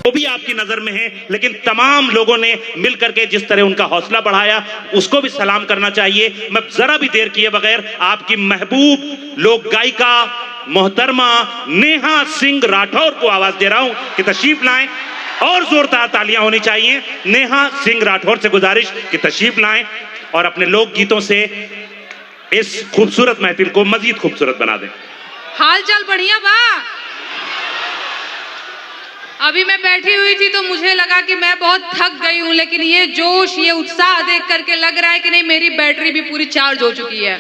वो भी आपकी नजर में है, लेकिन तमाम लोगों ने मिलकर के जिस तरह उनका हौसला बढ़ाया उसको भी सलाम करना चाहिए। मैं जरा भी देर किए बगैर आपकी महबूब लोक गायिका मोहतरमा नेहा सिंह राठौर को आवाज दे रहा हूं कि तशरीफ लाएं, और जोरदार तालियां होनी चाहिए। नेहा सिंह राठौर से गुजारिश कि तशरीफ लाएं और अपने लोक गीतों से इस खूबसूरत महफिल को मजीद खूबसूरत बना दें। हाल चाल बढ़िया बा। अभी मैं बैठी हुई थी तो मुझे लगा कि मैं बहुत थक गई हूं, लेकिन ये जोश, ये उत्साह देख करके लग रहा है कि नहीं, मेरी बैटरी भी पूरी चार्ज हो चुकी है।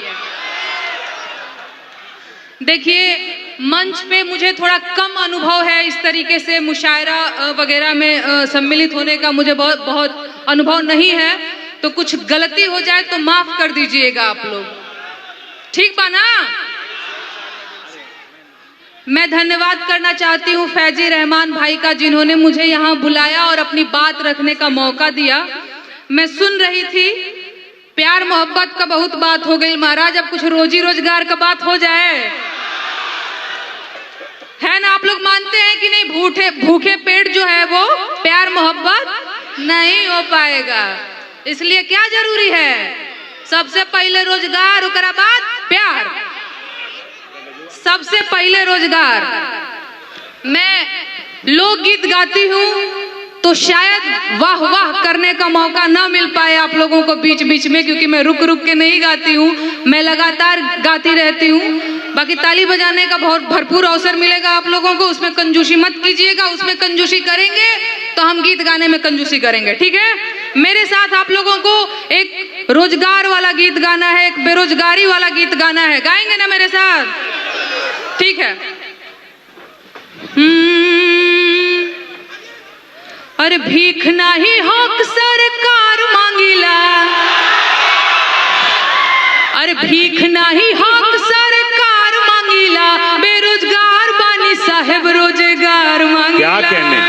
देखिए, मंच पे मुझे थोड़ा कम अनुभव है, इस तरीके से मुशायरा वगैरह में सम्मिलित होने का मुझे बहुत अनुभव नहीं है, तो कुछ गलती हो जाए तो माफ कर दीजिएगा आप लोग, ठीक बा ना? मैं धन्यवाद करना चाहती हूँ फैजी रहमान भाई का, जिन्होंने मुझे यहाँ बुलाया और अपनी बात रखने का मौका दिया। मैं सुन रही थी, प्यार मोहब्बत का बहुत बात हो गई महाराज, अब कुछ रोजी रोजगार का बात हो जाए, है ना? आप लोग मानते हैं कि नहीं? भूखे पेट जो है वो प्यार मोहब्बत नहीं हो पाएगा, इसलिए क्या जरूरी है? सबसे पहले रोजगार, उसके बाद प्यार। सबसे पहले रोजगार। मैं लोकगीत गाती हूँ तो शायद वाह वाह करने का मौका ना मिल पाए आप लोगों को बीच बीच में, क्योंकि मैं रुक रुक के नहीं गाती हूँ, मैं लगातार गाती रहती हूँ। बाकी ताली बजाने का बहुत भरपूर अवसर मिलेगा आप लोगों को, उसमें कंजूसी मत कीजिएगा। उसमें कंजूसी करेंगे तो हम गीत गाने में कंजूसी करेंगे, ठीक है? मेरे साथ आप लोगों को एक रोजगार वाला गीत गाना है, एक बेरोजगारी वाला गीत गाना है, गाएंगे ना मेरे साथ? ठीक है। अरे भीख नाही हक सरकार मांगिला, अरे भीख नाही हक सरकार मांगिला, बेरोजगार बानी साहेब रोजगार मांगिला। क्या कहने,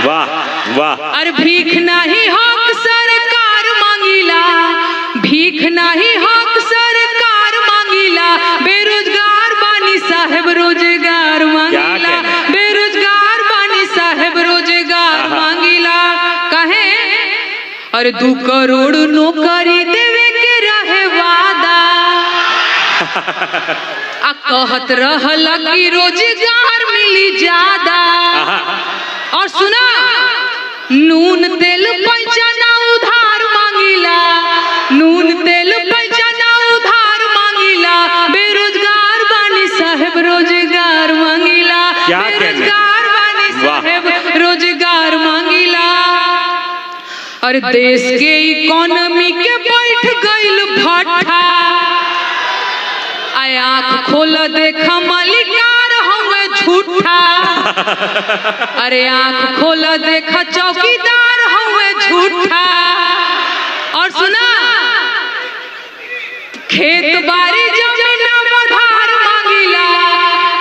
वाह वाह। अरे भीख नाही हक सरकार मांगिला, भीख नाही हक सरकार मांगिला, बेरोजगार बानी साहेब रोजगार मांगिला, बेरोजगार बानी साहेब रोजगार मांगिला। कहे अरे 2 करोड़ नौकरी देवे के रहे वादा, आ कहत रहला कि रोजगार मिली ज्यादा। और सुना, नून तेल पैसा ना उधार मांगिला, नून तेल पैसा ना उधार मांगिला, बेरोजगार बानी साहेब रोजगार मांगिला, बेरोजगार बानी साहेब रोजगार मांगिला। अरे देश के इकोनॉमी के बैठ गइल भट्ठा, आय आँख खोल देखा मालिकार हमें झूठा, अरे आँख खोल देखा चौकीदार हमें झूठा। और सुना, खेत बाड़ी जमीन बधार मांगिला,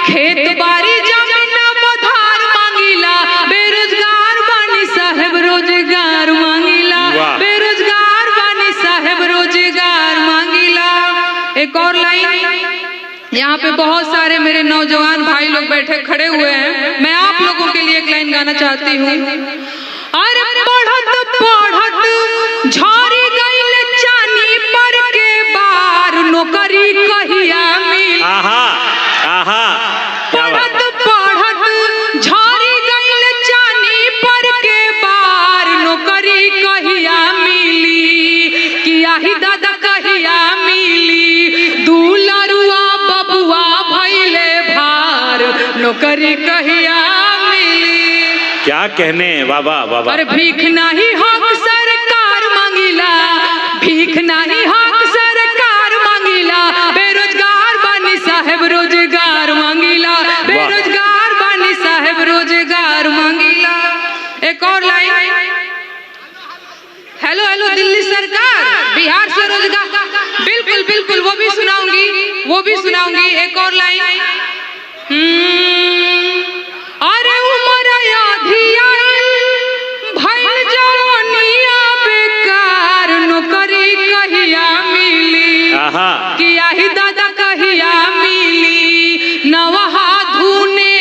खेत बाड़ी जमीन बधार मांगिला, बेरोजगार बानी साहेब रोजगार मांगिला, बेरोजगार बानी साहेब रोजगार मांगिला। एक और लाइन, यहाँ पे बहुत सारे मेरे नौजवान भाई लोग बैठे खड़े हुए हैं, मैं आप लोगों के लिए एक लाइन गाना चाहती हूँ। अरे पढ़त पढ़त झाड़ी गइल चानी पर के बार, नौकरी कहिया मिली। पढ़त पढ़त झाड़ी गइल चानी पर के बार, नौकरी कहिया मिली, किया ही दादा कहिया मिली, दुलरुआ बबुआ भइले भार, नौकरी कहिया मिली। क्या कहने, बाबा बाबा। अरे भीख नाही हक सरकार मांगिला, भीख नाही हक सरकार मांगिला, बेरोजगार बानी साहेब रोजगार मांगिला, बेरोजगार बानी साहेब रोजगार मांगिला। एक और लाइन, हेलो हेलो दिल्ली सरकार, बिहार से रोजगार, बिल्कुल बिल्कुल वो भी सुनाऊंगी, वो भी सुनाऊंगी। एक और लाइन, अरे उमर आधी आइल भइल जवानिया बेकार, नौकरी कहिया मिली, किया ही दादा कहिया मिली, नवहा धुने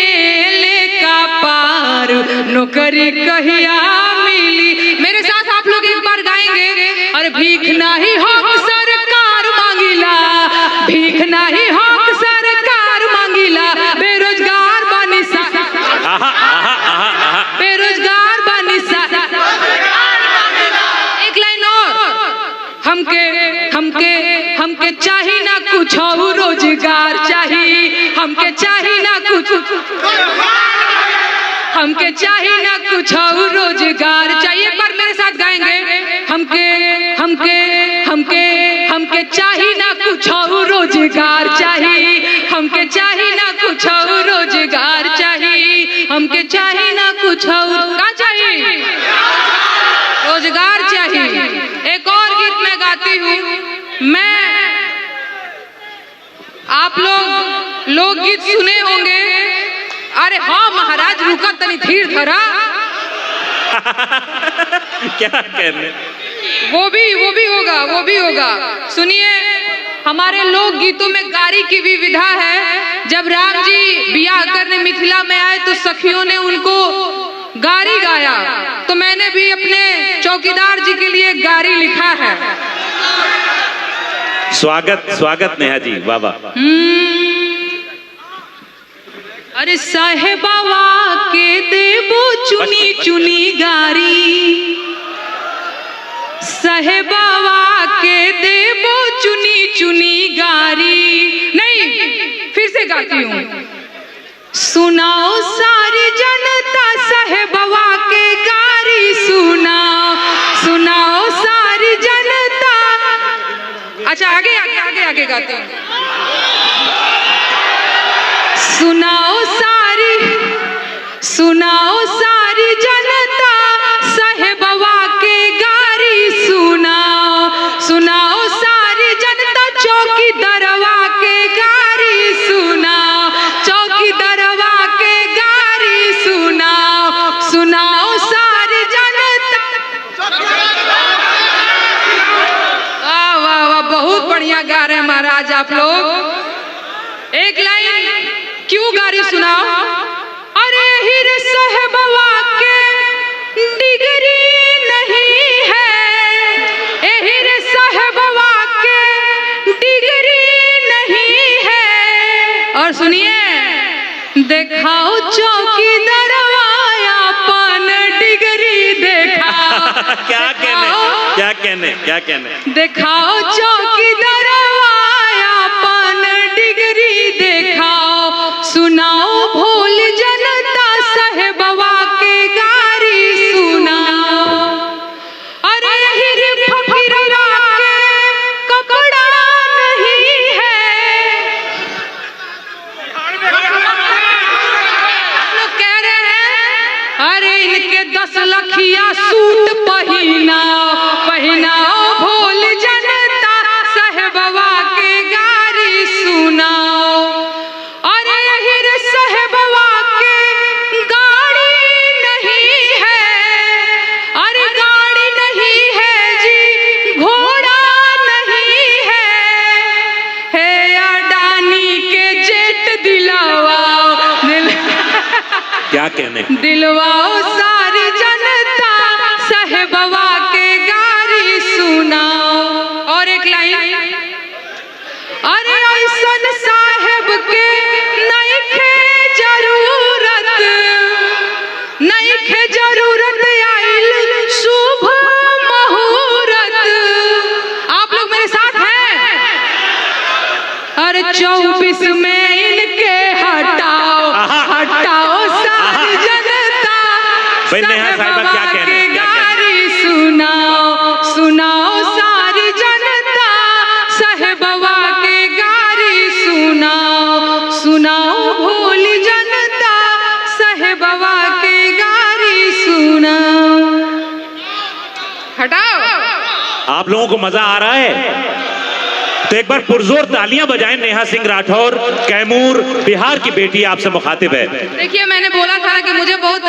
ले का पार, नौकरी कहिया मिली। मेरे साथ आप लोग एक बार गाएंगे, अरे भीख नहीं हक सरकार मांगिला, भीख नहीं हक सरकार मांगिला, बेरोजगार बनी बेरोजगार बनी। एक लाइन और, हमके हमके हमके चाहिए ना कुछ और रोजगार चाहिए, हमके चाहिए ना कुछ, हमके चाहिए ना कुछ और रोजगार चाहिए। एक बार मेरे साथ गाएंगे, हमके हमके हमके हमके चाहिए ना कुछ और रोजगार चाहिए, हमके चाहिए ना कुछ और रोजगार चाहिए, हमके चाहिए ना कुछ और क्या चाहिए, रोजगार चाहिए। एक और गीत मैं गाती हूँ, मैं आप लोग लोकगीत सुने होंगे। अरे हाँ महाराज रुका तनी धीर धरा क्या कहने, वो भी होगा, वो भी होगा। सुनिए, हमारे लोक गीतों में गारी की भी विधा है। जब राम जी बियाह करने मिथिला में आए तो सखियों ने उनको गारी गाया, तो मैंने भी अपने चौकीदार जी के लिए गारी लिखा है। स्वागत स्वागत नेहा जी, वाह वाह। अरे साहेबावा के देबो चुनी चुनी गारी, साहेबावा के देबो चुनी चुनी गारी। नहीं, फिर से गाती हूँ, सुनाओ सारी जनता साहेबावा के गारी सुनाओ, सुनाओ सारी जनता। अच्छा आगे आगे आगे आगे गाते हैं, सुनाओ सारी जनता साहेबवा के गारी सुनाओ, सुनाओ सारी जनता चौकी दरवा के गारी सुनाओ, चौकी दरवा के गारी सुनाओ, सुनाओ सारी जनता। वाह वाह वाह, बहुत बढ़िया गा रहे हैं महाराज आप लोग। एक लाइन क्यों गारी सुनाओ, अरे हिर साहेबवा के डिग्री नहीं है, हिर साहेबवा के डिग्री नहीं है। और सुनिए, दिखाओ चौकी दरवाया अपन डिग्री दिखाओ। क्या कहने, क्या कहने, क्या कहने, दिखाओ चौकी दरवाया अपन डिग्री दिखाओ, सुनाओ भोल जनता साहेबवा के गारी सुनाओ। अरे हिर फकीरवा के कपड़ा नहीं है, लोग कह रहे हैं अरे इनके 10 लखिया सूट पहनाओ, पहनाओ भोल जनता साहेबवा के गारी सुनाओ। अरे हिर साहेबवा के गाड़ी नहीं है, अरे गाड़ी नहीं है जी, घोड़ा नहीं है अडानी के जेट दिलवाओ, क्या कहने, दिलवाओ सारी जनता साहेबवा के गारी सुनाओ। और एक लाइन, अरे ऐसन साहेब के नइखे जरूरत, नइखे जरूरत आइल शुभ मुहूर्त। आप लोग मेरे साथ हैं, अरे 24 में इनके हटाओ, हटाओ सारी जनता साहिबा क्या कह रहे हैं, क्या कह रहे हैं? सुनाओ, सुनाओ सारी जनता साहेबवा के गारी सुनाओ, सुनाओ भोली जनता साहेबवा के गारी सुनाओ। हटाओ। आप लोगों को मजा आ रहा है तो एक बार पुरजोर तालियां बजाएं। नेहा सिंह राठौर, कैमूर, बिहार की बेटी आपसे मुखातिब है। देखिए, मैंने बोला था कि मुझे बहुत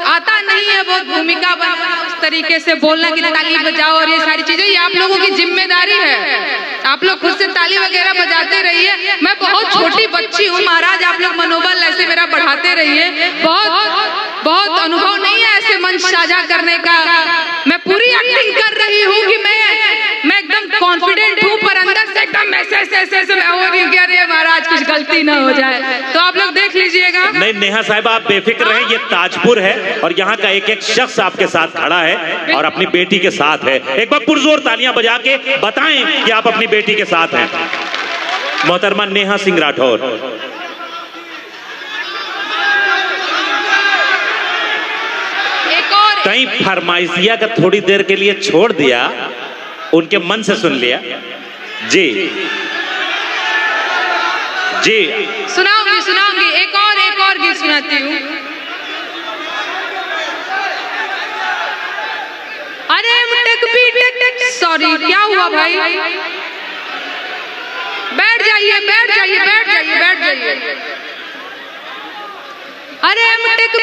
आता नहीं है, बहुत भूमिका बनाना, उस तरीके से बोलना कि ताली बजाओ और ये सारी चीजें, ये आप लोगों की जिम्मेदारी है। आप लोग खुद से ताली वगैरह बजाते रहिए। मैं बहुत छोटी बच्ची हूँ महाराज, आप लोग मनोबल ऐसे मेरा बढ़ाते रहिए। बहुत बहुत अनुभव नहीं साझा करने का। मैं पूरी एक्टिंग कर रही हूँ कि मैं एकदम कॉन्फिडेंट हूँ, पर अंदर से एकदम ऐसे मैं हो रही हूँ कि अरे महाराज कुछ गलती ना हो जाए। तो आप लोग देख लीजिएगा। नहीं नेहा साहब आप बेफिक्र रहें, ये ताजपुर है और यहाँ का एक एक शख्स आपके साथ खड़ा है और अपनी बेटी के साथ है। एक बार पुरजोर तालियां बजा के बताएं कि आप अपनी बेटी के साथ हैं। मोहतरमा नेहा सिंह राठौर। कहीं फरमाइशिया का थोड़ी देर के लिए छोड़ दिया, उनके मन से सुन लिया। जी जी सुनाऊंगी एक और गीत सुनाती हूँ। अरे सॉरी क्या हुआ भाई? बैठ जाइए। अरे टिक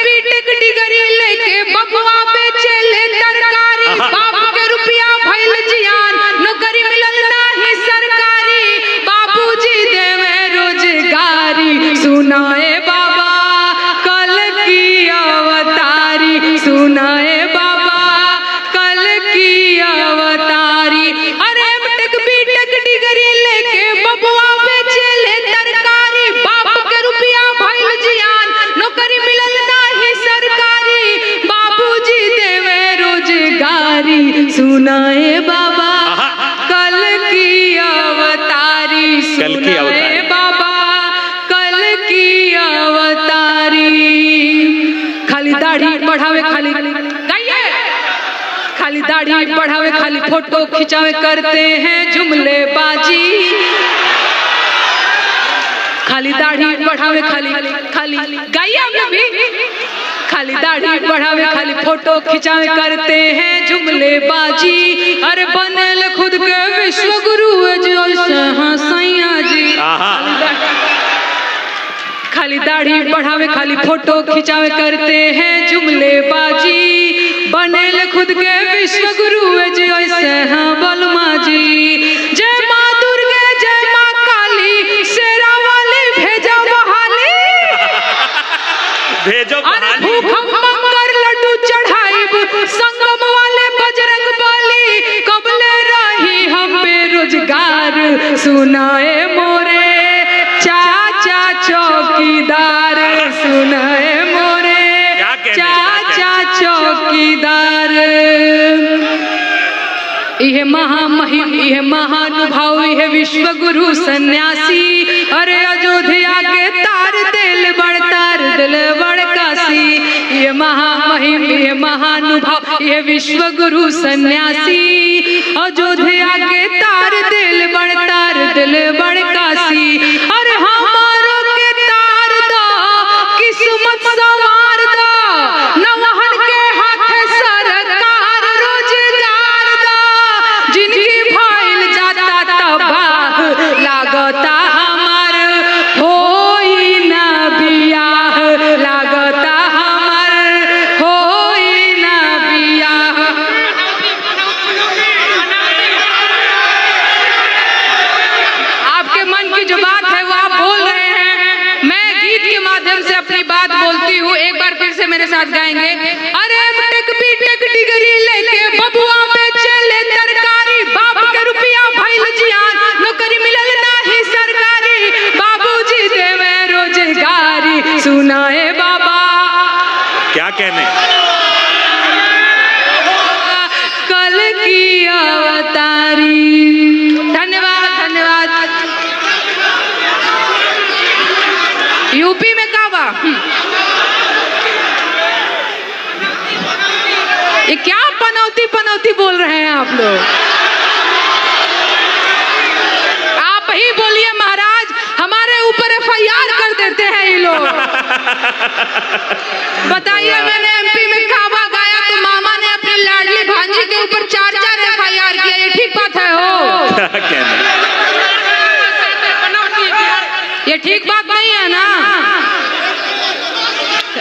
डिगरी लेके बबुआ बेचे ले तरकारी, बाप के रुपया भइल जियान, नौकरी मिलल नाही सरकारी, बाबूजी देवे रोजगारी, सुनाए बाबा कल की अवतारी, सुनाए बाबा कल की अवतारी। अरे टिक डिगरी लेके बबुआ बेचे ले तरकारी, बाप के रुपया भइल जियान, नौकरी मिलल नाही सरकारी, बाबूजी देवे रोजगारी, सुनाए बाबा कल की अवतारी, सुनाए बाबा कल की अवतारी। खाली दाढ़ी बढ़ावे खाली गाइए, खाली दाढ़ी बढ़ावे खाली फोटो खिंचावे करते हैं जुमले बाजी, खाली दाढ़ी बढ़ावे खाली गाइए आप लोग भी। खाली दाढ़ी बढ़ावे खाली फोटो खिंचावे करते हैं जुमले बाजी, अरे बनल खुद के विश्व गुरु जैसे हाँ सैया जी। खाली दाढ़ी बढ़ावे खाली फोटो खिंचावे करते हैं जुमले बाजी, बनल खुद के विश्व गुरु जैसे हाँ बलमा जी। जय माँ दुर्गे जय माँ काली, शेरा वाली भेजा बहाली, भेजो भूखम मंगर लड्डू चढ़ाइब, संगम वाले बजरंग बली, कबले रही हम बेरोजगार, सुनाए मोरे चाचा चौकीदार, सुनाए मोरे चाचा चौकीदार। यह महामहिम यह महानुभाव यह विश्व गुरु सन्यासी, अरे अयोध्या के तार दिल बड़ काशी। यह महामहिम यह महानुभाव यह विश्व गुरु सन्यासी, अयोध्या के तार दिल बड़ काशी। अरे हमारो के तार दो किस्मत सवार दो, नवहन के हाथ सरकार रोजगार दो, जिनकी भइल जाता तबाह लागता हमार होई ना बियाह, लागता हमार होई ना बियाह। आपके मन की जो बात है वो आप बोल रहे हैं, मैं गीत के माध्यम से अपनी बात बोलती हूँ। एक बार फिर से मेरे साथ गाएंगे। अरे टिक डिगरी लेके बबुआ बेचे ले तरकारी, बाप के रुपया भइल जियान, नौकरी मिलल नाही सरकारी, बाबूजी देवे रोजगारी, सुनाए बाबा क्या कहने। कल की अवतारी। धन्यवाद। यूपी में काबा, ये क्या पनौती बोल रहे हैं आप लोग? आप ही बोलिए महाराज, हमारे ऊपर FIR कर देते हैं ये लोग। बताइए, मैंने MP में काबा गाया तो मामा ने अपनी लाडली भांजी के ऊपर 4 FIR किया, ये ठीक बात है हो? क्या कहने। ये ठीक बात नहीं है ना?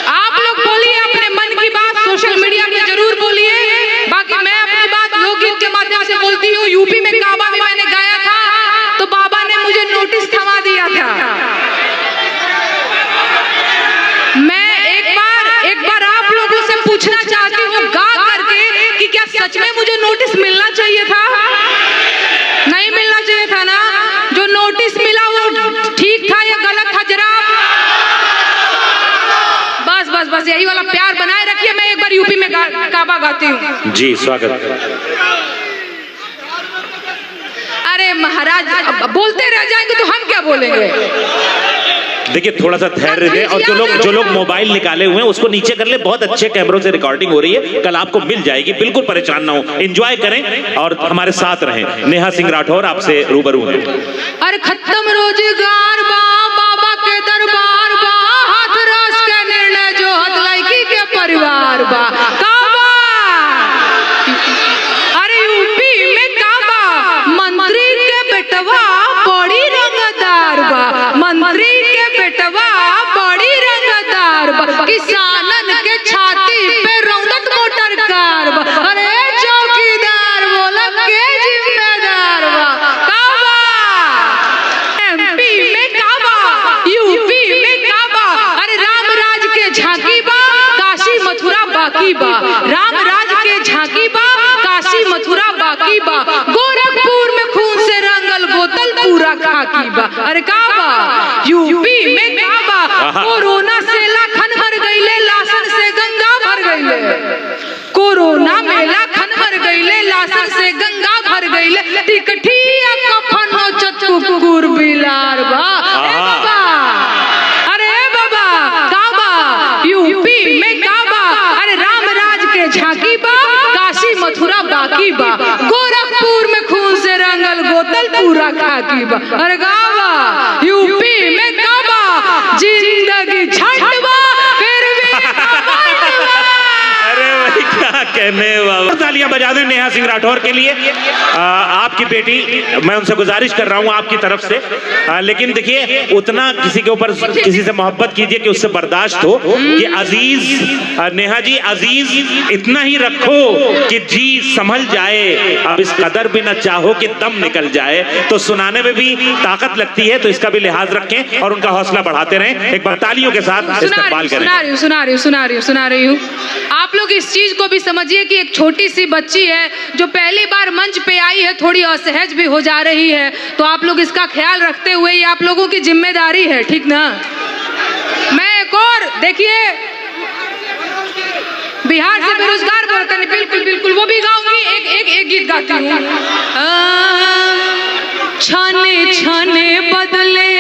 आप लोग बोलिए अपने मन की बात, सोशल मीडिया पे जरूर बोलिए। बाकी मैं अपनी बात लोकगीत के माध्यम से बोलती हूँ। यूपी में काबा भी मैंने गाया था तो बाबा ने मुझे नोटिस थमा दिया था। मैं एक बार आप लोगों से पूछना चाहती हूँ, सच में मुझे नोटिस मिलना चाहिए था? नहीं मिलना चाहिए था ना? जो नोटिस मिला वो ठीक था या गलत था जरा? बस बस बस यही वाला प्यार बनाए रखिए। मैं एक बार यूपी में काबा गाती हूँ। जी स्वागत। अरे महाराज बोलते रह जाएंगे तो हम क्या बोलेंगे? देखिए थोड़ा सा धैर्य दें, और जो लोग मोबाइल निकाले हुए हैं उसको नीचे कर ले। बहुत अच्छे कैमरों से रिकॉर्डिंग हो रही है, कल आपको मिल जाएगी। बिल्कुल परेशान ना हो, एंजॉय करें और हमारे साथ रहें। नेहा सिंह राठौर आपसे रूबरू हैं। अरे खत्म रोजगार बा, बाबा के दरबार बा, हाथरस के निर्णय जो हत लड़की के परिवार बा। काबा, अरे यूपी में काबा, मंत्री के बेटवा बड़ी रंगदार बा, मंत्री के बेटवा बड़ी रंगदार बा, किसानन के छाती पे रौनक मोटर कार बा। अरे चौकीदार बोला के जिम्मेदार बा। काबा, एमपी में काबा, यूपी में काबा, अरे राम राज के झांकी बा, काशी मथुरा बाकी बा, राम राज के झांकी बा, काशी मथुरा बाकी बा, गोरखपुर में खून से रंगल बोतल पूरा खाकी बा। अरे काबा, यूपी में काबा, कोरोना से लाखन मर गईले, लाशन से गंगा भर गईले, कोरोना में लाखन मर गईले, लाशन से गंगा भर गईले, टिकठिया कफन हो चतुकुर बिलार बा। बाबा, अरे बाबा काबा, यूपी में काबा, अरे राम राज के झांकी बा, काशी मथुरा बाकी बा, गोरखपुर में खून से रंगल बोतल पूरा खाकी बा। अरे काबा, यूपी में काबा, जिंदगी छठ बा, फिर भी अरे भाई क्या कहने बाबा। तालियां बजा दें नेहा सिंह राठौर के लिए। आपकी बेटी, मैं उनसे गुजारिश कर रहा हूं आपकी तरफ से, लेकिन देखिए उतना किसी के ऊपर किसी से मोहब्बत कीजिए कि उससे बर्दाश्त हो। कि अजीज नेहा जी, अजीज इतना ही रखो कि जी संभल जाए, अब इस कदर भी न चाहो कि दम निकल जाए। तो सुनाने में भी ताकत लगती है, तो इसका भी लिहाज रखें और उनका हौसला बढ़ाते रहें। एक बार तालियों के साथ इस्तेमाल करें। सुना रही हूँ। आप लोग इस चीज को भी समझिए कि एक छोटी सी बच्ची है जो पहली बार मंच पे आई है, थोड़ी असहज भी हो जा रही है, तो आप लोग इसका ख्याल रखते हुए ये आप लोगों की जिम्मेदारी है, ठीक ना? मैं एक और देखिए, बिहार से बेरोजगार वर्कर, बिल्कुल बिल्कुल वो भी गाऊंगी। एक गीत गाती हूँ। छाने छाने बदले,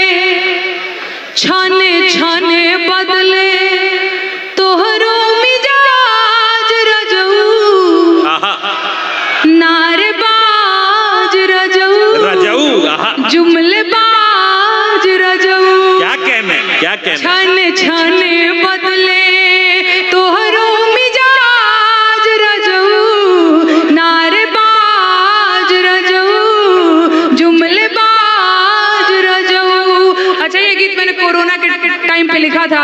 छाने छाने बदले तोहरो मिजाज रजऊ, नारेबाज रजऊ, जुमलेबाज रजऊ। क्या कहने छाने छाने बदले तोहरो मिजाज रजऊ, नारेबाज रजऊ, जुमलेबाज रजऊ। अच्छा, ये गीत मैंने कोरोना के टाइम पे लिखा था,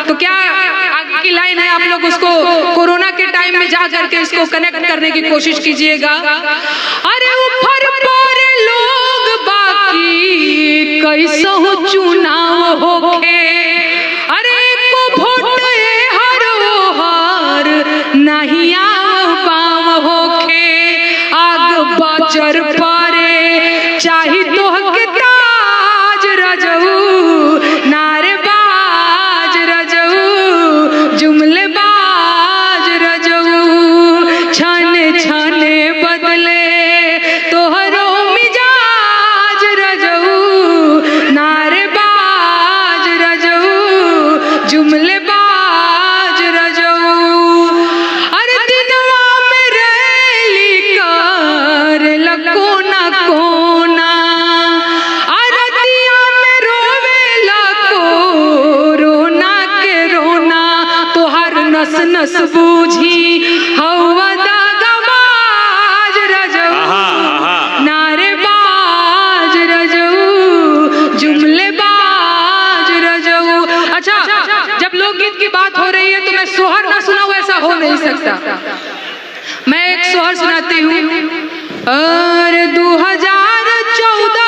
तो क्या आगे की लाइन है, आप लोग उसको कोरोना के टाइम में जा करके इसको कनेक्ट करने की कोशिश कीजिएगा। अरे ऊपर पर लोग बाकी कैसो चुनाव होखे, अरे को वोट हर नहीं आव पाव होखे, आग बाजर पारे चाही तोहके ताज रजऊ, नारेबाज रजऊ, जुमलेबाज रजऊ। छाने छाने बदले तोहरो मिजाज रजऊ, नारेबाज रजऊ, जुमलेबाज रजऊ। अरे दिनवा में रैली कर लकोना कोना, अरतिया में रोवेला कोरोना के रोना, तोहर नस नस बूझी हवा दागबाज रजऊ, नारेबाज रजऊ, जुमलेबाज रजऊ। अच्छा, जब लोकगीत की बात हो रही है तो मैं सोहर ना सुनाऊं, ऐसा हो नहीं सकता। मैं एक सोहर सुनाती हूँ। और 2014